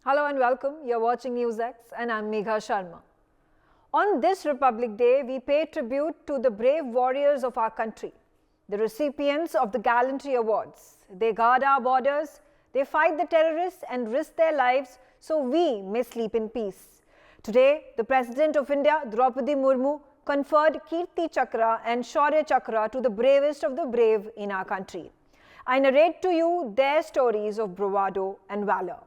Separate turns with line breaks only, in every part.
Hello and welcome. You're watching NewsX and I'm Megha Sharma. On this Republic Day, we pay tribute to the brave warriors of our country, the recipients of the Gallantry Awards. They guard our borders, they fight the terrorists and risk their lives so we may sleep in peace. Today, the President of India, Droupadi Murmu, conferred Kirti Chakra and Shaurya Chakra to the bravest of the brave in our country. I narrate to you their stories of bravado and valor.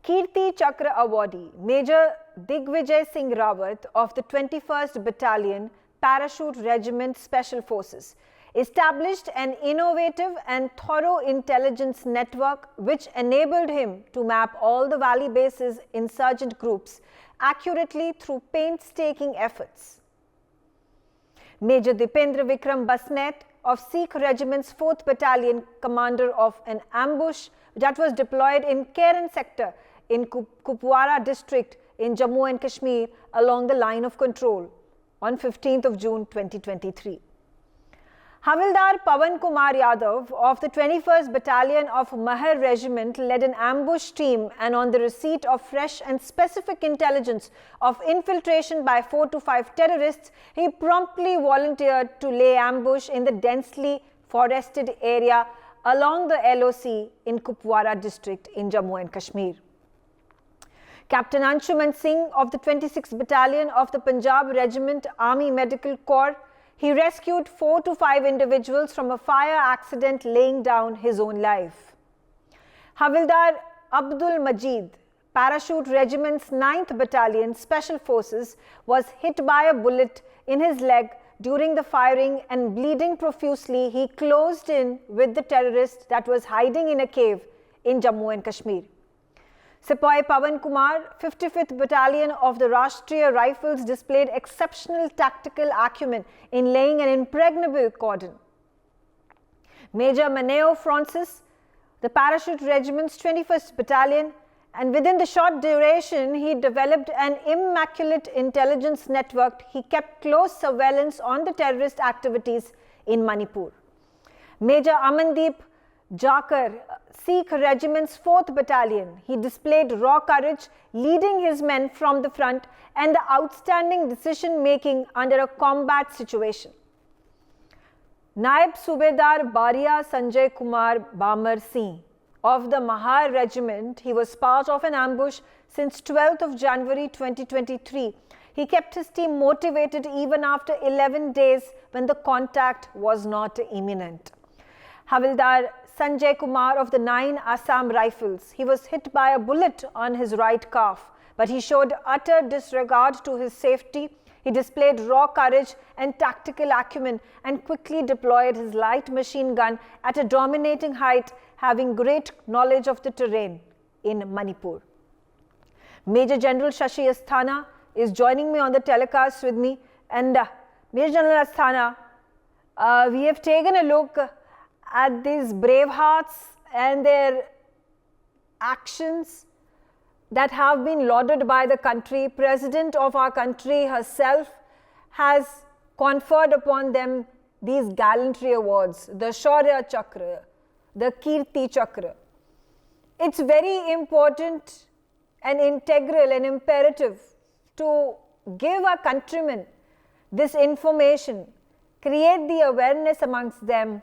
Kirti Chakra awardee, Major Digvijay Singh Rawat of the 21st Battalion, Parachute Regiment Special Forces, established an innovative and thorough intelligence network which enabled him to map all the valley bases insurgent groups accurately through painstaking efforts. Major Deependra Vikram Basnet of Sikh Regiment's 4th Battalion, commander of an ambush that was deployed in Keren Sector in Kupwara district in Jammu and Kashmir along the line of control on 15th of June 2023. Havildar Pawan Kumar Yadav of the 21st Battalion of Mahar Regiment led an ambush team, and on the receipt of fresh and specific intelligence of infiltration by 4 to 5 terrorists, he promptly volunteered to lay ambush in the densely forested area along the LOC in Kupwara district in Jammu and Kashmir. Captain Anshuman Singh of the 26th Battalion of the Punjab Regiment Army Medical Corps, he rescued 4 to 5 individuals from a fire accident, laying down his own life. Havildar Abdul Majid, Parachute Regiment's 9th Battalion Special Forces, was hit by a bullet in his leg during the firing, and bleeding profusely, he closed in with the terrorist that was hiding in a cave in Jammu and Kashmir. Sepoy Pawan Kumar, 55th Battalion of the Assam Rifles, displayed exceptional tactical acumen in laying an impregnable cordon. Major Maneo Francis, the Parachute Regiment's 21st Battalion, and within the short duration, he developed an immaculate intelligence network. He kept close surveillance on the terrorist activities in Manipur. Major Amandeep Jakhar, Sikh Regiment's 4th Battalion, he displayed raw courage, leading his men from the front, and the outstanding decision-making under a combat situation. Naib Subedar Baria Sanjay Kumar Bhamar of the Mahar Regiment, he was part of an ambush since 12th of January 2023. He kept his team motivated even after 11 days when the contact was not imminent. Havildar Sanjay Kumar of the 9 Assam Rifles, he was hit by a bullet on his right calf, but he showed utter disregard to his safety. He displayed raw courage and tactical acumen and quickly deployed his light machine gun at a dominating height, having great knowledge of the terrain in Manipur. Major General Shashi Asthana is joining me on the telecast with me. And Major General Asthana, we have taken a look at these brave hearts and their actions that have been lauded by the country. President of our country herself has conferred upon them these gallantry awards, the Shaurya Chakra, the Kirti Chakra. It's very important and integral and imperative to give our countrymen this information, create the awareness amongst them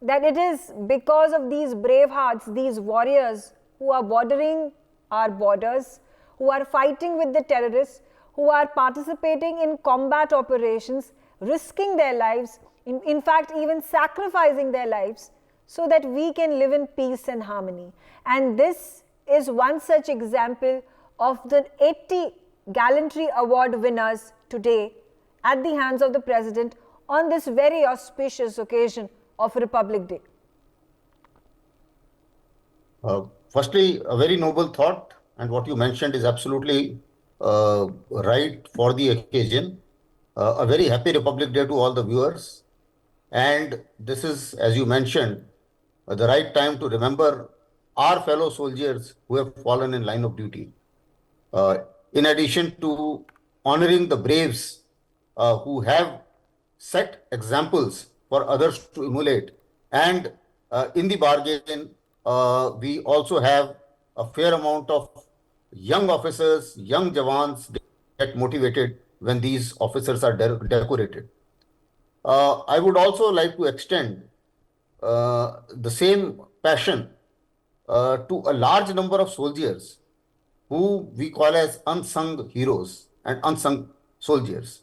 that it is because of these brave hearts, these warriors who are bordering our borders, who are fighting with the terrorists, who are participating in combat operations, risking their lives, in fact even sacrificing their lives so that we can live in peace and harmony. And this is one such example of the 80 Gallantry Award winners today at the hands of the President on this very auspicious occasion of Republic Day.
Firstly, a very noble thought, and what you mentioned is absolutely right for the occasion. A very happy Republic Day to all the viewers. And this is, as you mentioned, the right time to remember our fellow soldiers who have fallen in line of duty. In addition to honoring the braves who have set examples for others to emulate, and in the bargain, we also have a fair amount of young officers, young jawans get motivated when these officers are decorated. I would also like to extend the same passion to a large number of soldiers who we call as unsung heroes and unsung soldiers.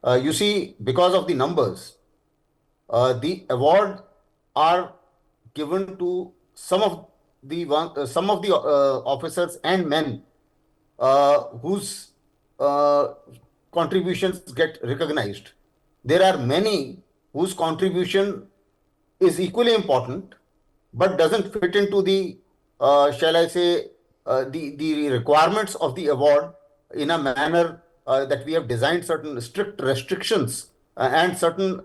You see, because of the numbers, the award are given to some of the officers and men whose contributions get recognized. There are many whose contribution is equally important, but doesn't fit into the, shall I say, the requirements of the award in a manner that we have designed certain strict restrictions and certain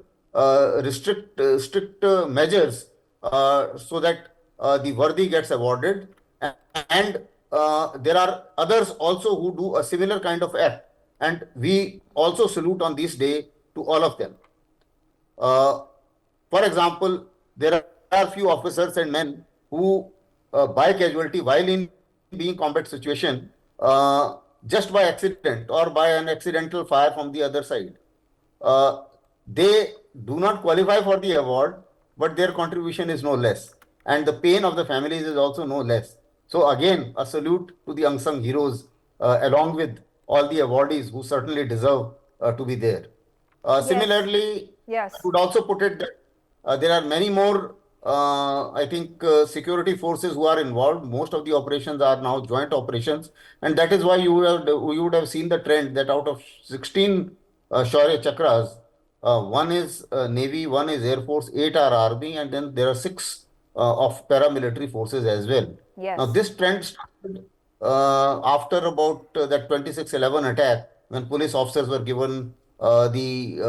strict measures so that the worthy gets awarded. And there are others also who do a similar kind of act. And we also salute on this day to all of them. For example, there are few officers and men who, by casualty, while in being combat situation, just by accident or by an accidental fire from the other side, they do not qualify for the award, but their contribution is no less. And the pain of the families is also no less. So again, a salute to the unsung heroes, along with all the awardees who certainly deserve to be there. Similarly,
Yes.
I would also put it that there are many more, I think, security forces who are involved. Most of the operations are now joint operations, and that is why you would have seen the trend that out of 16 Shaurya Chakras, one is Navy, one is Air Force, 8 are Army, and then there are 6 of paramilitary forces as well.
Yes.
Now, this trend started after about that 26/11 attack, when police officers were given the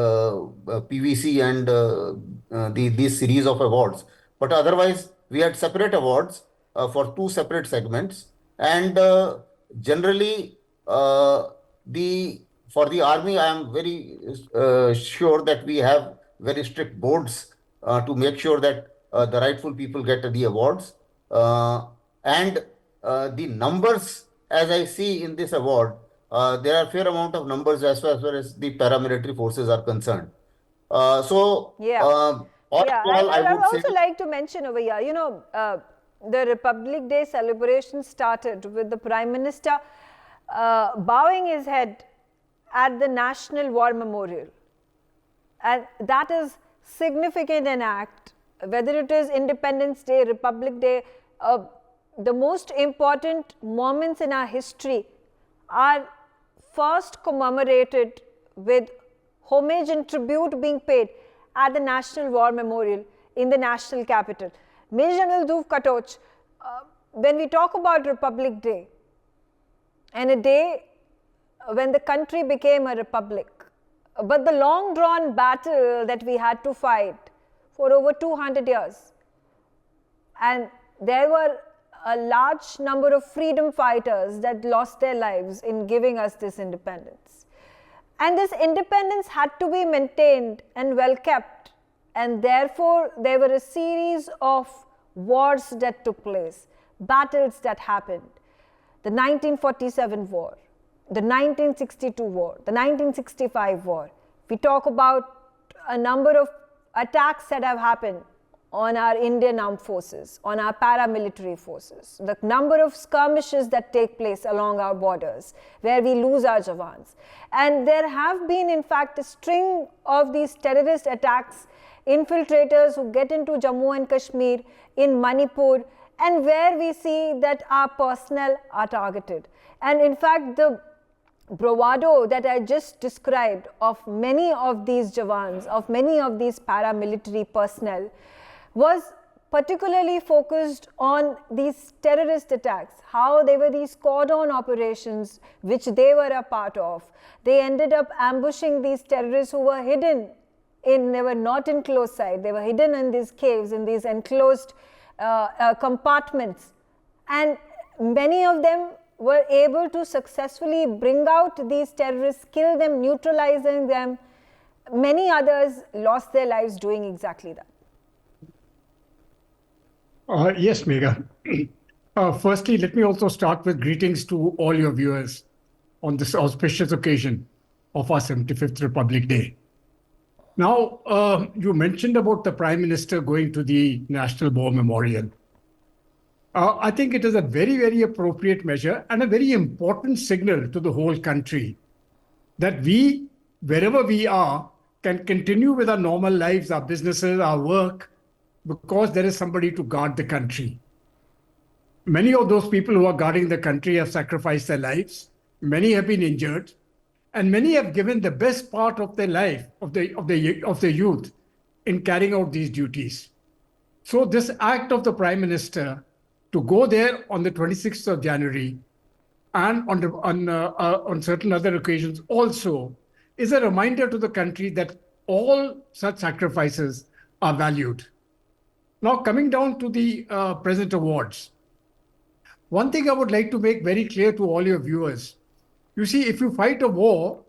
PVC and these series of awards. But otherwise, we had separate awards for 2 separate segments. And generally, for the army, I am very sure that we have very strict boards to make sure that the rightful people get the awards. And the numbers, as I see in this award, there are fair amount of numbers as far as the paramilitary forces are concerned. So,
Yeah.
all in all, I
I'd
would
also
say,
like to mention over here, the Republic Day celebration started with the Prime Minister bowing his head at the National War Memorial. And that is significant an act, whether it is Independence Day, Republic Day, the most important moments in our history are first commemorated with homage and tribute being paid at the National War Memorial in the national capital. Major General Dhruv Katoch, when we talk about Republic Day and a day when the country became a republic, but the long drawn battle that we had to fight for over 200 years, and there were a large number of freedom fighters that lost their lives in giving us this independence. And this independence had to be maintained and well kept, and therefore there were a series of wars that took place, battles that happened. The 1947 war, the 1962 war, the 1965 war. We talk about a number of attacks that have happened on our Indian armed forces, on our paramilitary forces, the number of skirmishes that take place along our borders where we lose our jawans. And there have been, in fact, a string of these terrorist attacks, infiltrators who get into Jammu and Kashmir, in Manipur, and where we see that our personnel are targeted. And in fact, the bravado that I just described of many of these jawans, of many of these paramilitary personnel, was particularly focused on these terrorist attacks, how they were these cordon operations which they were a part of. They ended up ambushing these terrorists who were hidden they were not in close sight, they were hidden in these caves, in these enclosed compartments. And many of them were able to successfully bring out these terrorists, kill them, neutralizing them. Many others lost their lives doing exactly that.
Yes, Megha. Firstly, let me also start with greetings to all your viewers on this auspicious occasion of our 75th Republic Day. Now, you mentioned about the Prime Minister going to the National War Memorial. I think it is a very, very appropriate measure and a very important signal to the whole country that we, wherever we are, can continue with our normal lives, our businesses, our work, because there is somebody to guard the country. Many of those people who are guarding the country have sacrificed their lives. Many have been injured, and many have given the best part of their life, of the youth, in carrying out these duties. So this act of the Prime Minister to go there on the 26th of January and on certain other occasions also is a reminder to the country that all such sacrifices are valued. Now, coming down to the present awards, one thing I would like to make very clear to all your viewers, you see, if you fight a war,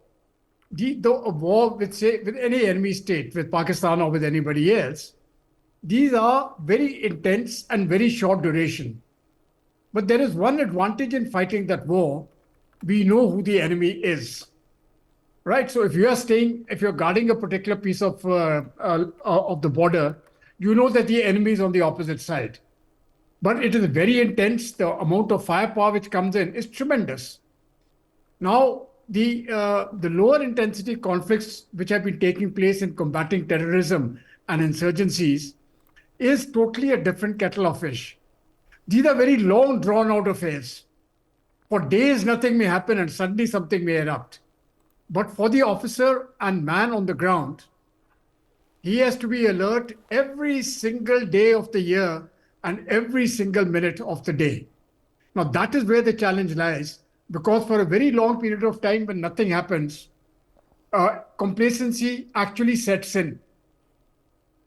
a war with, say, with any enemy state, with Pakistan or with anybody else, these are very intense and very short duration. But there is one advantage in fighting that war. We know who the enemy is, right? So if you're guarding a particular piece of the border, you know that the enemy is on the opposite side. But it is very intense. The amount of firepower which comes in is tremendous. Now, the lower intensity conflicts which have been taking place in combating terrorism and insurgencies is totally a different kettle of fish. These are very long, drawn-out affairs. For days, nothing may happen and suddenly something may erupt. But for the officer and man on the ground, he has to be alert every single day of the year and every single minute of the day. Now, that is where the challenge lies, because for a very long period of time when nothing happens, complacency actually sets in.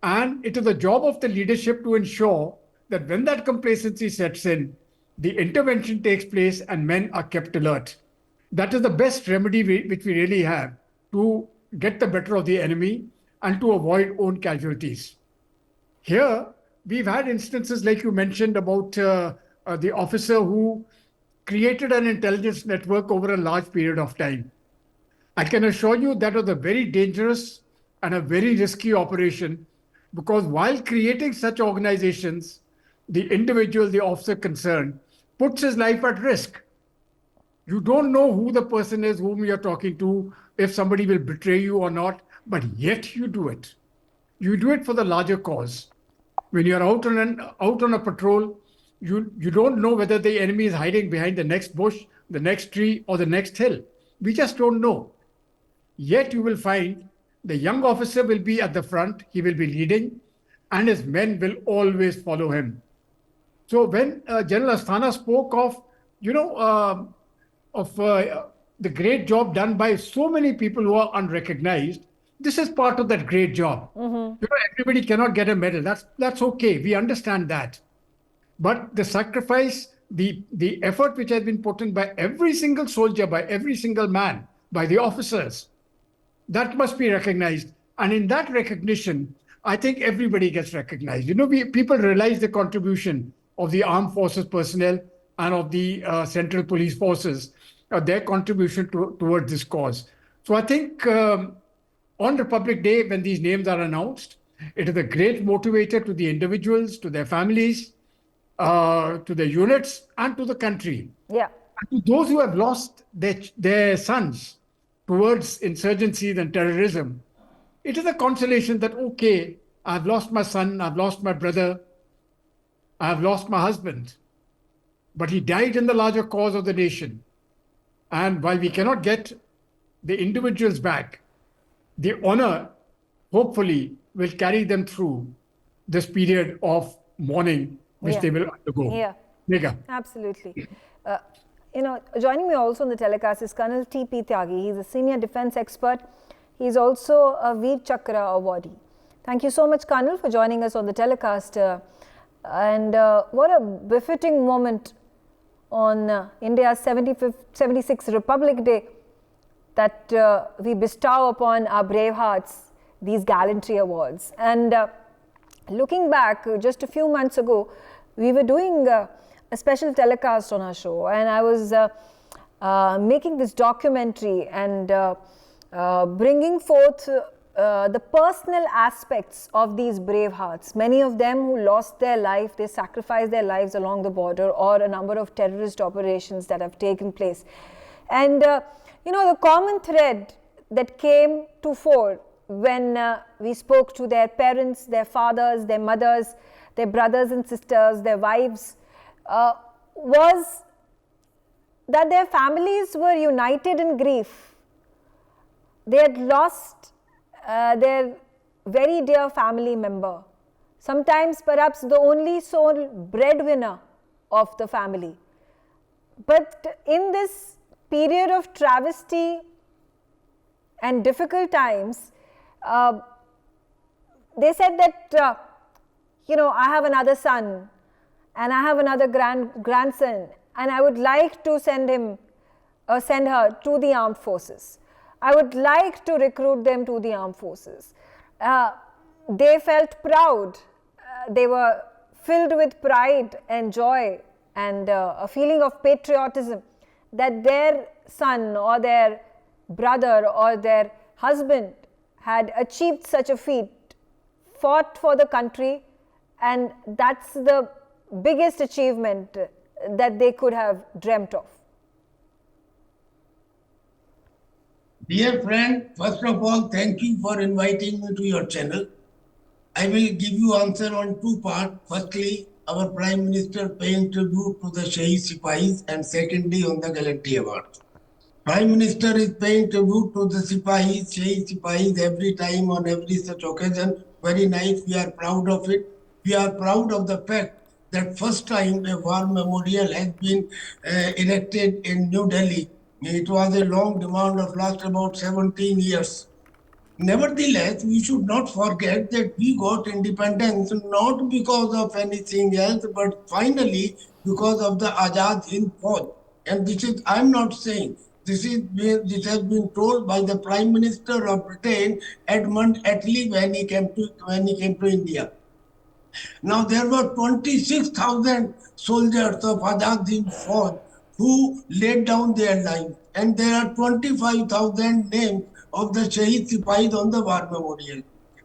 And it is the job of the leadership to ensure that when that complacency sets in, the intervention takes place and men are kept alert. That is the best remedy which we really have to get the better of the enemy and to avoid own casualties. Here, we've had instances like you mentioned about the officer who created an intelligence network over a large period of time. I can assure you that was a very dangerous and a very risky operation, because while creating such organizations, the individual, the officer concerned, puts his life at risk. You don't know who the person is whom you're talking to, if somebody will betray you or not, but yet you do it. You do it for the larger cause. When you're out on a patrol, you don't know whether the enemy is hiding behind the next bush, the next tree, or the next hill. We just don't know. Yet you will find the young officer will be at the front, he will be leading, and his men will always follow him. So when General Asthana spoke of, the great job done by so many people who are unrecognized, this is part of that great job. Mm-hmm. Everybody cannot get a medal. That's okay. We understand that. But the sacrifice, the effort which has been put in by every single soldier, by every single man, by the officers, that must be recognized. And in that recognition, I think everybody gets recognized. People realize the contribution of the armed forces personnel and of the central police forces, their contribution towards this cause. So I think on Republic Day, when these names are announced, it is a great motivator to the individuals, to their families, to the units, and to the country.
Yeah.
And to those who have lost their sons towards insurgencies and terrorism, it is a consolation that, okay, I've lost my son, I've lost my brother, I've lost my husband, but he died in the larger cause of the nation. And while we cannot get the individuals back, the honor, hopefully, will carry them through this period of mourning which they will undergo.
Yeah.
Megha.
Absolutely. Joining me also on the telecast is Colonel T.P. Tyagi. He's a senior defense expert. He's also a Veer Chakra awardee. Thank you so much, Colonel, for joining us on the telecast. What a befitting moment on India's 76th Republic Day that we bestow upon our brave hearts these Gallantry awards. And looking back, just a few months ago, we were doing a a special telecast on our show, and I was making this documentary and bringing forth the personal aspects of these brave hearts. Many of them who lost their life, they sacrificed their lives along the border, or a number of terrorist operations that have taken place. And you know, the common thread that came to fore when we spoke to their parents, their fathers, their mothers, their brothers and sisters, their wives, was that their families were united in grief. They had lost their very dear family member, sometimes perhaps the only sole breadwinner of the family. But in this period of travesty and difficult times, they said that, you know, I have another son and I have another grandson, and I would like to send him or send her to the armed forces. I would like to recruit them to the armed forces. They felt proud. They were filled with pride and joy and a feeling of patriotism that their son or their brother or their husband had achieved such a feat, fought for the country, and that's the biggest achievement that they could have dreamt of.
Dear friend, first of all, thank you for inviting me to your channel. I will give you answer on two parts. Firstly, our Prime Minister paying tribute to the Shaheed Sipahis, and secondly on the Gallantry Award. Prime Minister is paying tribute to the Sipahis, Shaheed Sipahis every time on every such occasion. Very nice, we are proud of it. We are proud of the fact that first time a war memorial has been erected in New Delhi. It was a long demand of last about 17 years. Nevertheless, we should not forget that we got independence not because of anything else, but finally because of the Azad Hind Fauj. And this is, I'm not saying, this has been told by the Prime Minister of Britain, Edmund Attlee, when he came to India. Now there were 26,000 soldiers of Azad Hind Fauj who laid down their lives, and there are 25,000 names of the Shaheed Sipahis on the war memorial.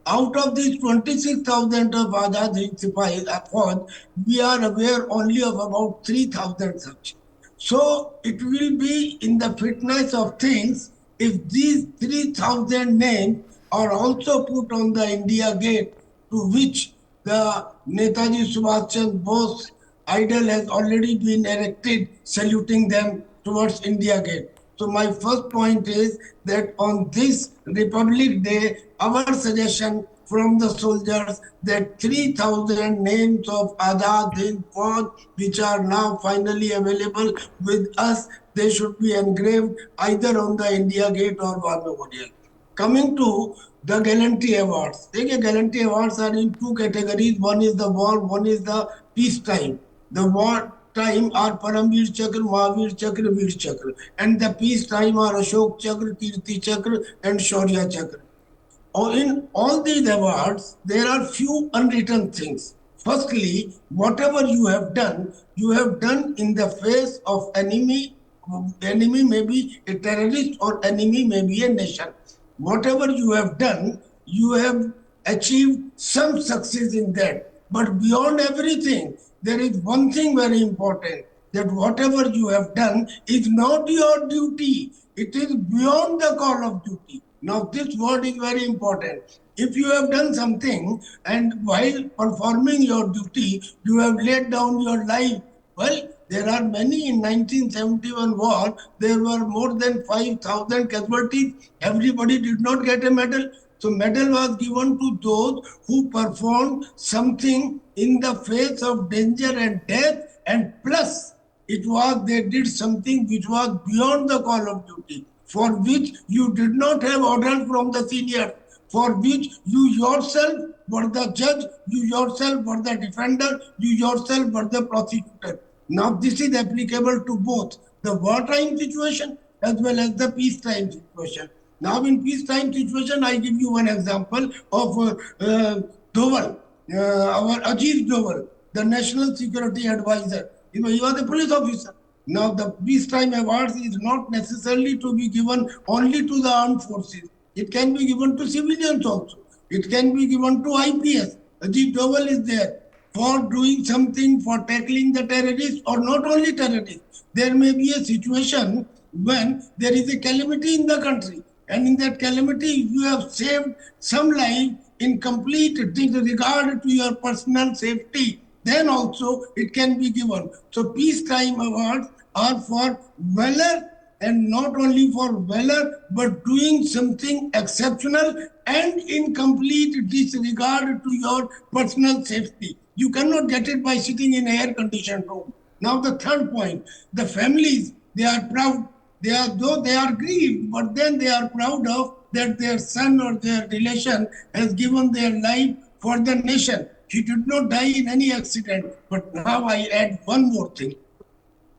Out of these 26,000 of Azad Hind Fauj, we are aware only of about 3,000 such. So it will be in the fitness of things if these 3,000 names are also put on the India Gate, to which the Netaji Subhash Chandra Bose idol has already been erected, saluting them towards India Gate. So my first point is that on this Republic Day, our suggestion from the soldiers that 3,000 names of Azad Hind Fauj, which are now finally available with us, they should be engraved either on the India Gate or War Memorial. Coming to the Gallantry Awards. The Gallantry Awards are in two categories. One is the war, one is the peacetime. The war time are Paramveer Chakra, Mahavir Chakra, Veer Chakra. And the peace time are Ashok Chakra, Kirti Chakra and Shaurya Chakra. In all these awards, there are few unwritten things. Firstly, whatever you have done in the face of enemy. Enemy may be a terrorist or enemy may be a nation. Whatever you have done, you have achieved some success in that. But beyond everything, there is one thing very important, that whatever you have done is not your duty. It is beyond the call of duty. Now this word is very important. If you have done something and while performing your duty, you have laid down your life, well, there are many in 1971 war, there were more than 5,000 casualties. Everybody did not get a medal. So medal was given to those who performed something in the face of danger and death, and plus they did something which was beyond the call of duty, for which you did not have orders from the senior, for which you yourself were the judge, you yourself were the defender, you yourself were the prosecutor. Now this is applicable to both the wartime situation as well as the peacetime situation. Now in peacetime situation, I give you one example of Doval, our Ajit Doval, the National Security Advisor, He was a police officer. Now, the peacetime awards is not necessarily to be given only to the armed forces. It can be given to civilians also. It can be given to IPS. Ajit Doval is there for doing something, for tackling the terrorists, or not only terrorists. There may be a situation when there is a calamity in the country, and in that calamity, if you have saved some life in complete disregard to your personal safety, then also it can be given. So peacetime awards are for valor, and not only for valor, but doing something exceptional and in complete disregard to your personal safety. You cannot get it by sitting in an air-conditioned room. Now the third point, the families, they are proud. Though they are grieved, but then they are proud of that their son or their relation has given their life for the nation. He did not die in any accident. But now I add one more thing.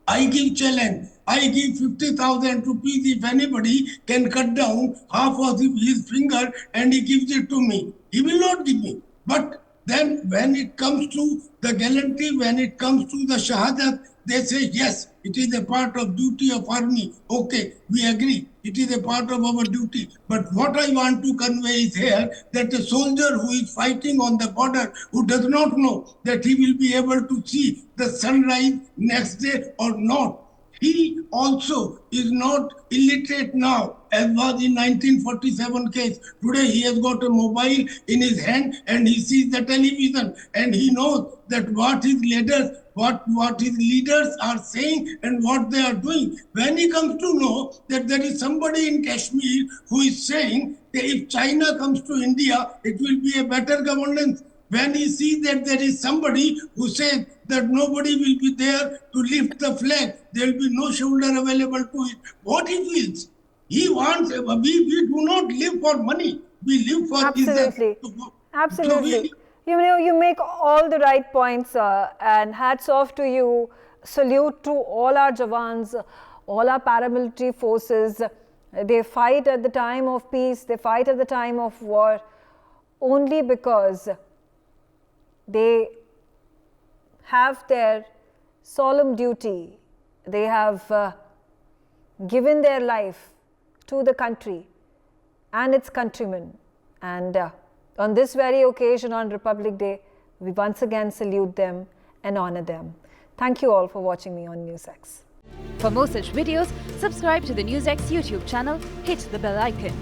I give challenge. I give 50,000 rupees if anybody can cut down half of his finger and he gives it to me. He will not give me. But then when it comes to the gallantry, when it comes to the shahadat, they say, yes, it is a part of duty of army. Okay, we agree. It is a part of our duty. But what I want to convey is here that a soldier who is fighting on the border, who does not know that he will be able to see the sunrise next day or not, he also is not illiterate now, as was in 1947 case. Today he has got a mobile in his hand and he sees the television and he knows that what his leaders are saying and what they are doing. When he comes to know that there is somebody in Kashmir who is saying that if China comes to India, it will be a better governance. When he sees that there is somebody who says that nobody will be there to lift the flag, there will be no shoulder available to it, what he feels? He wants, we do not live for money, we live for
Absolutely. Absolutely. You make all the right points, and hats off to you. Salute to all our Jawans, all our paramilitary forces. They fight at the time of peace, they fight at the time of war, only because they have their solemn duty. They have given their life to the country and its countrymen. And on this very occasion, on Republic Day, we once again salute them and honor them. Thank you all for watching me on NewsX.
For more such videos, subscribe to the NewsX YouTube channel, hit the bell icon.